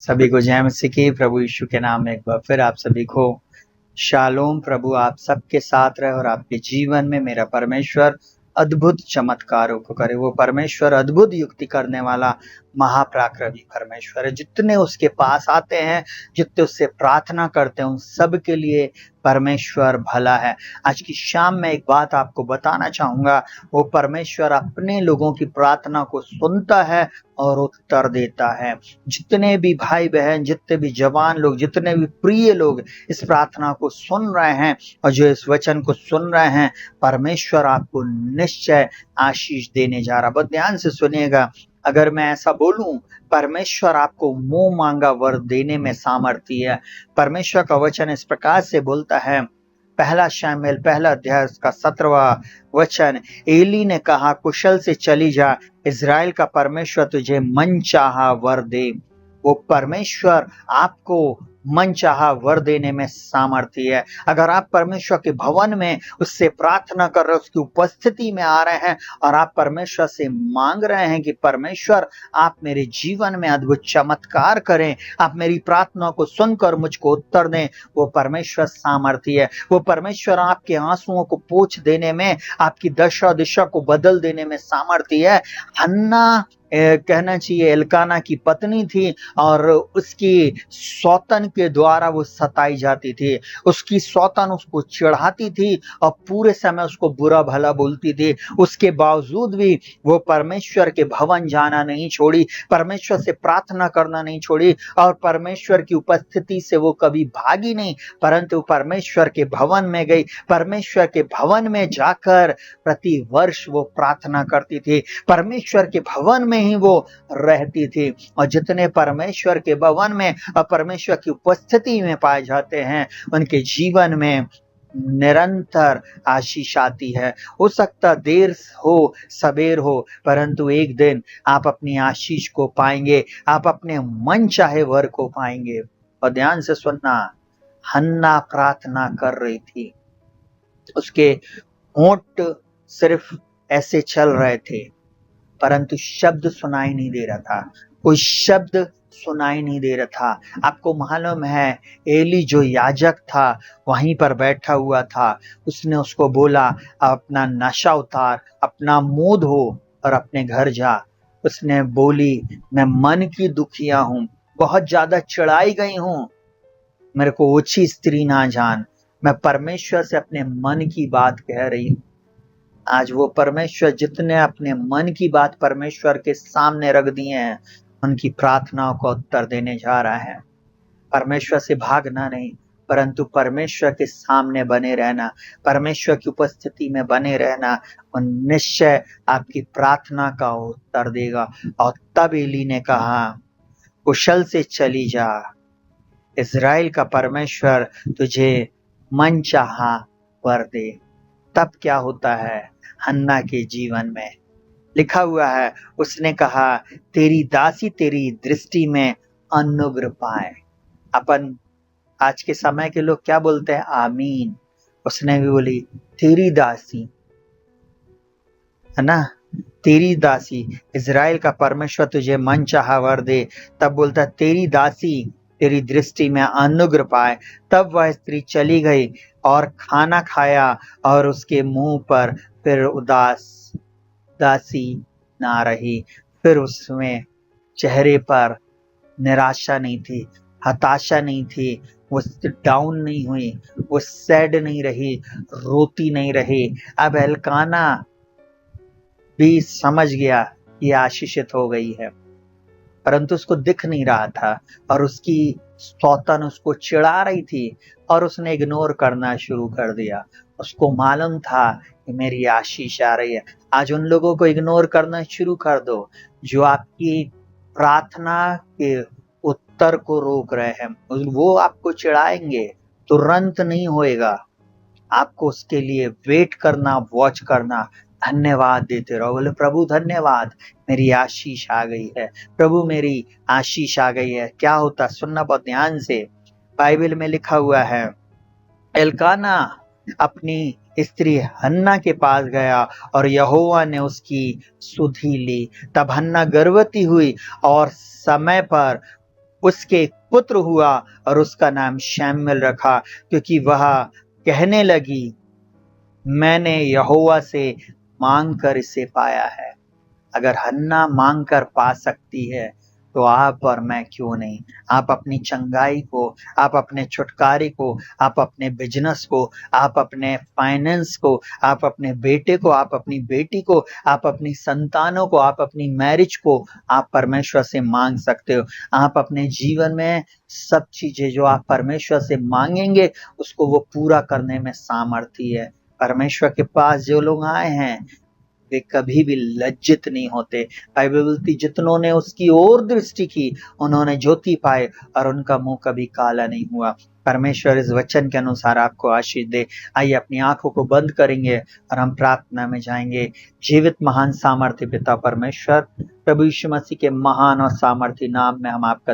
सभी को जय मसीह की। प्रभु यीशु के नाम में एक बार फिर आप सभी को शालोम। प्रभु आप सबके साथ रहे और आपके जीवन में मेरा परमेश्वर अद्भुत चमत्कारों को करे। वो परमेश्वर अद्भुत युक्ति करने वाला महापराक्रमी परमेश्वर है। जितने उसके पास आते हैं, जितने उससे प्रार्थना करते हैं, उन सब के लिए परमेश्वर भला है। आज की शाम में एक बात आपको बताना चाहूंगा। वो परमेश्वर अपने लोगों की प्रार्थना को सुनता है और उत्तर देता है। जितने भी भाई बहन, जितने भी जवान लोग, जितने भी प्रिय लोग इस प्रार्थना को सुन रहे हैं और जो इस वचन को सुन रहे हैं, परमेश्वर आपको निश्चय आशीष देने जा रहा। बहुत ध्यान से सुनिएगा। अगर मैं ऐसा बोलूं, परमेश्वर आपको मुंह मांगा वर देने में सामर्थ्य है। परमेश्वर का वचन इस प्रकार से बोलता है, पहला शमूएल पहला अध्याय का 17वां वचन, एली ने कहा, कुशल से चली जा, इज़राइल का परमेश्वर तुझे मन चाहा वर दे। वो परमेश्वर आपको मन चाहा वर देने में सामर्थ्य है। अगर आप परमेश्वर के भवन में उससे प्रार्थना कर रहे हो, उसकी उपस्थिति में आ रहे हैं और आप परमेश्वर से मांग रहे हैं कि परमेश्वर आप मेरे जीवन में अद्भुत चमत्कार करें, आप मेरी प्रार्थना को सुनकर मुझको उत्तर दें, वो परमेश्वर सामर्थ्य है। वो परमेश्वर आपके आंसुओं को पोंछ देने में, आपकी दशा दिशा को बदल देने में सामर्थ्य है। हन्ना कहना चाहिए एल्काना की पत्नी थी और उसकी सौतन के द्वारा वो सताई जाती थी। उसकी सौतन उसको चिढ़ाती थी और पूरे समय उसको बुरा भला बोलती थी। उसके बावजूद भी वो परमेश्वर के भवन जाना नहीं छोड़ी, परमेश्वर से प्रार्थना करना नहीं छोड़ी और परमेश्वर की उपस्थिति से वो कभी भागी नहीं, परंतु परमेश्वर के भवन में गई। परमेश्वर के भवन में जाकर प्रति वर्ष वो प्रार्थना करती थी, परमेश्वर के भवन में ही वो रहती थी। और जितने परमेश्वर के भवन में और परमेश्वर की उपस्थिति में पाए जाते हैं, उनके जीवन में निरंतर आशीष आती है। हो सकता देर हो सबेर हो, परंतु एक दिन आप अपनी आशीष को पाएंगे, आप अपने मन चाहे वर को पाएंगे। और ध्यान से सुनना, हन्ना प्रार्थना कर रही थी, उसके होंठ सिर्फ ऐसे चल रहे थे, परंतु शब्द सुनाई नहीं दे रहा था, कोई शब्द सुनाई नहीं दे रहा था। आपको मालूम है, एली जो याजक था वहीं पर बैठा हुआ था। उसने उसको बोला, अपना नशा उतार, अपना मुंह धो और अपने घर जा। उसने बोली, मैं मन की दुखिया हूं, बहुत ज्यादा चिढ़ाई गई हूं, मेरे को ओछी स्त्री ना जान। मैं परमेश्वर से अपने मन की बात कह रही हूं। आज वो परमेश्वर जितने अपने मन की बात परमेश्वर के सामने रख दिए हैं, उनकी प्रार्थनाओं को उत्तर देने जा रहा है। परमेश्वर से भागना नहीं, परंतु परमेश्वर के सामने बने रहना, परमेश्वर की उपस्थिति में बने रहना, और निश्चय आपकी प्रार्थना का उत्तर देगा। और तब एली ने कहा, कुशल से चली जा, इज़राइल का परमेश्वर तुझे मन चाहा वर दे। तब क्या होता है हन्ना के जीवन में? लिखा हुआ है, उसने कहा, तेरी दासी तेरी दृष्टि में अनुग्रह पाए। अपन आज के समय के लोग क्या बोलते हैं? आमीन। उसने भी बोली, तेरी दासी, है ना, तेरी दासी, इज़राइल का परमेश्वर तुझे मन चाहा वर दे। तब बोलता, तेरी दासी तेरी दृष्टि में अनुग्रह पाए। तब वह स्त्री चली गई और खाना खाया और उसके मुंह पर फिर उदासी ना रही। फिर उसमें चेहरे पर निराशा नहीं थी, हताशा नहीं थी, वो डाउन नहीं हुई, वो सैड नहीं रही, रोती नहीं रही। अब एल्काना भी समझ गया ये आशीषित हो गई है, परंतु उसको दिख नहीं रहा था और उसकी सौतन उसको चिढ़ा रही थी और उसने इग्नोर करना शुरू कर दिया। उसको मालूम था कि मेरी आशीष आ रही है। आज उन लोगों को इग्नोर करना शुरू कर दो जो आपकी प्रार्थना के उत्तर को रोक रहे हैं। वो आपको चिढ़ाएंगे, तुरंत नहीं होएगा, आपको उसके लिए वेट करना, वॉच करना, धन्यवाद देते रहो। बोले, प्रभु धन्यवाद, मेरी आशीष आ गई है, प्रभु मेरी आशीष आ गई है। क्या होता, सुनना बहुत ध्यान से। बाइबल में लिखा हुआ है, एल्काना अपनी स्त्री हन्ना के पास गया और यहोवा ने उसकी सुधि ली। तब हन्ना गर्भवती हुई और समय पर उसके एक पुत्र हुआ और उसका नाम शमूएल रखा, क्योंकि वह कहने लगी, मैंने यहोवा से मांग कर इसे पाया है। अगर हन्ना मांग कर पा सकती है तो आप और मैं क्यों नहीं। आप अपनी चंगाई को, आप अपने छुटकारे को, आप अपने बिजनेस को, आप अपने फाइनेंस को, आप अपने बेटे को, आप अपनी बेटी को, आप अपनी संतानों को, आप अपनी मैरिज को आप परमेश्वर से मांग सकते हो। आप अपने जीवन में सब चीजें जो आप परमेश्वर से मांगेंगे उसको वो पूरा करने में सामर्थ्य है। परमेश्वर के पास जो लोग आए हैं वे कभी भी लज्जित नहीं होते। बाइबल बोलती जितनों ने उसकी ओर दृष्टि की उन्होंने ज्योति पाए और उनका मुंह कभी काला नहीं हुआ। परमेश्वर इस वचन के अनुसार आपको आशीष दे। आइए अपनी आंखों को बंद करेंगे और हम प्रार्थना में जाएंगे। जीवित महान सामर्थ्य पिता परमेश्वर, प्रभु यीशु मसीह के महान और सामर्थ्य नाम में हम आपका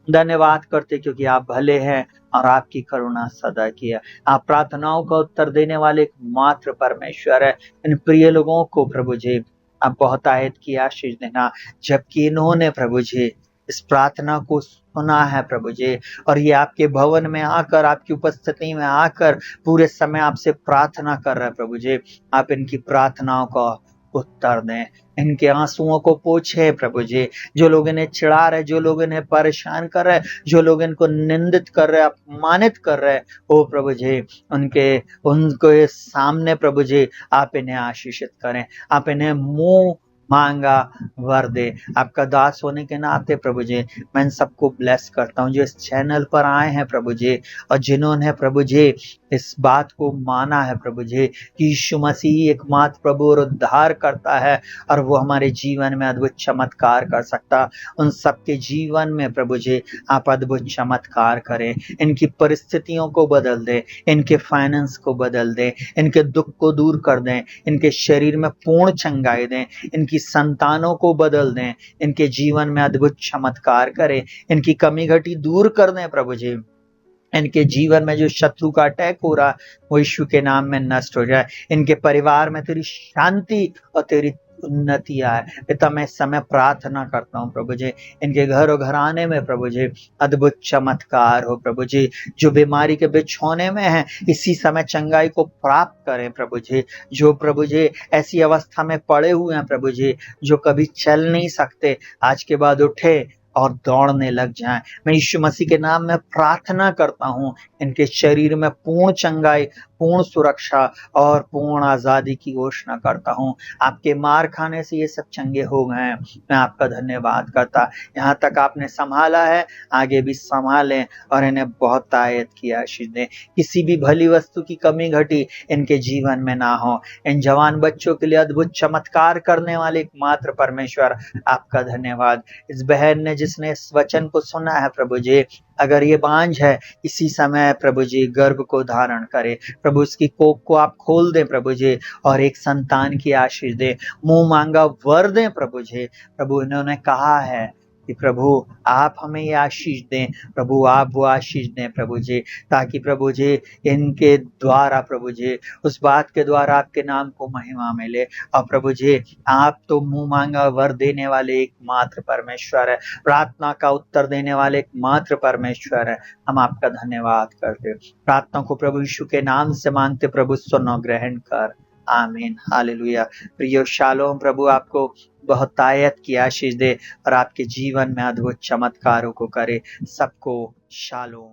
धन्यवाद करते क्योंकि आप भले हैं और आपकी करुणा सदा की है। आप प्रार्थनाओं का उत्तर देने वाले एकमात्र परमेश्वर है। इन प्रिय लोगों को प्रभु जी आप बहुतायत की आशीष देना, जबकि इन्होंने प्रभु जी इस प्रार्थना को सुना है प्रभु जी, और ये आपके भवन में आकर, आपकी उपस्थिति में आकर पूरे समय आपसे प्रार्थना कर रहे हैं प्रभु जी। आप इनकी प्रार्थनाओं का उत्तर दें, इनके आंसुओं को पोछे प्रभु जी। जो लोग इन्हें चिढ़ा रहे, जो लोग इन्हें परेशान कर रहे, जो लोग इनको निंदित कर रहे, अपमानित कर रहे, ओ प्रभु जी उनके सामने प्रभु जी आप इन्हें आशीषित करें। आप इन्हें मुंह मांगा वर दे। आपका दास होने के नाते प्रभु जी मैं इन सबको ब्लेस करता हूँ जो इस चैनल पर आए हैं प्रभु जी, और जिन्होंने प्रभु जी इस बात को माना है प्रभु जी कि यीशु मसीह एकमात्र प्रभु और उद्धार करता है और वो हमारे जीवन में अद्भुत चमत्कार कर सकता। उन सबके जीवन में प्रभु जी आप अद्भुत चमत्कार करें। इनकी परिस्थितियों को बदल दें, इनके फाइनेंस को बदल दें, इनके दुख को दूर कर दें, इनके शरीर में पूर्ण चंगाई दें, इनकी संतानों को बदल दें, इनके जीवन में अद्भुत चमत्कार करें, इनकी कमी घटी दूर कर दें प्रभु जी। इनके जीवन में जो शत्रु का अटैक हो रहा वो यीशु के नाम में नष्ट हो जाए। इनके परिवार में तेरी शांति और तेरी उन्नति आए। पिता मैं इस समय प्रार्थना करता हूँ प्रभु जी, इनके घर और घराने में प्रभु जी अद्भुत चमत्कार हो प्रभु जी। जो बीमारी के बिछौने में है इसी समय चंगाई को प्राप्त करें प्रभु जी। जो प्रभु जी ऐसी अवस्था में पड़े हुए हैं प्रभु जी, जो कभी चल नहीं सकते, आज के बाद उठे और दौड़ने लग जाएं। मैं यीशु मसीह के नाम में प्रार्थना करता हूँ इनके शरीर में पूर्ण चंगाई, पूर्ण सुरक्षा और पूर्ण आजादी की घोषणा करता हूँ। आपके मार खाने से ये सब चंगे हो गए हैं। मैं आपका धन्यवाद करता, यहाँ तक आपने संभाला है आगे भी संभालें और इन्हें बहुत आयत की आशीष दें। किसी भी भली वस्तु की कमी घटी इनके जीवन में ना हो। इन जवान बच्चों के लिए अद्भुत चमत्कार करने वाले एकमात्र परमेश्वर आपका धन्यवाद। इस बहन ने जिसने इस वचन को सुना है प्रभु जी, अगर ये बांझ है इसी समय प्रभु जी गर्भ को धारण करे प्रभु, उसकी कोख को आप खोल दें प्रभु जी और एक संतान की आशीष दे, मुंह मांगा वर दें प्रभु जी। प्रभु इन्होंने कहा है कि प्रभु आप हमें ये आशीष दें, प्रभु आप वो आशीष दें प्रभु जी, ताकि प्रभु जी इनके द्वारा प्रभु जी उस बात के द्वारा आपके नाम को महिमा मिले। और प्रभु जी आप तो मुंह मांगा वर देने वाले एकमात्र परमेश्वर है, प्रार्थना का उत्तर देने वाले एकमात्र परमेश्वर है। हम आपका धन्यवाद करते, प्रार्थना को प्रभु यीशु के नाम से मांगते, प्रभु सुनो ग्रहण कर, आमीन, हालेलुया। प्रियो शालोम, प्रभु आपको बहुतायत की आशीष दे और आपके जीवन में अद्भुत चमत्कारों को करे। सबको शालोम।